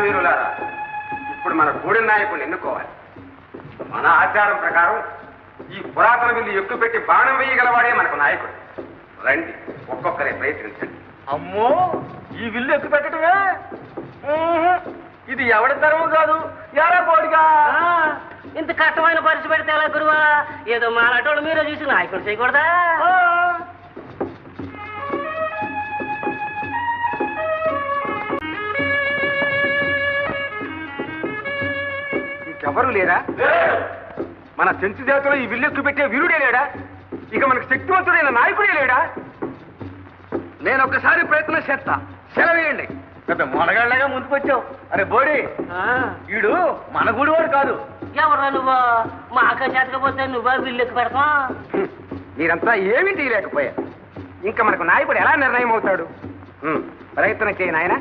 వీరులారా, ఇప్పుడు మన గూడె నాయకుడిని ఎన్నుకోవాలి. మన ఆచారం ప్రకారం ఈ పురాతన విల్లు ఎక్కుపెట్టి బాణం వేయగలవాడే మనకు నాయకుడు. రండి, ఒక్కొక్కరే ప్రయత్నించండి. అమ్మో, ఈ విల్లు ఎక్కు పెట్టడమే? ఇది ఎవరి ధర్మం కాదు. ఎరా పోడిగా ఇంత కష్టమైన పరిస్థితి పెడితే ఎలా గురువా? ఏదో మాలాటోళ్ళు మీరే చూసి నాయకుడు చేయకూడదా? ఇంకెవరు లేరా? మన చెంచు జాతిలో ఈ విల్లు ఎక్కు పెట్టే వీరుడే లేడా? ఇక మనకు శక్తివంతుడైన నాయకుడే లేడా? నేను ఒక్కసారి ప్రయత్నం చేస్తా, సెలవేయండి. పెద్ద మొనగాళ్ళగా ముందుకొచ్చావు. అరే బోడి, వీడు మన గుడివాడు కాదు. ఎవరా నువ్వు? మా అక్క చేతకపోతే నువ్వా విల్లుకి పెడతా? మీరంతా ఏమీ తీయలేకపోయా. ఇంకా మనకు నాయకుడు ఎలా నిర్ణయం అవుతాడు? ప్రయత్నం చేయి నాయనా.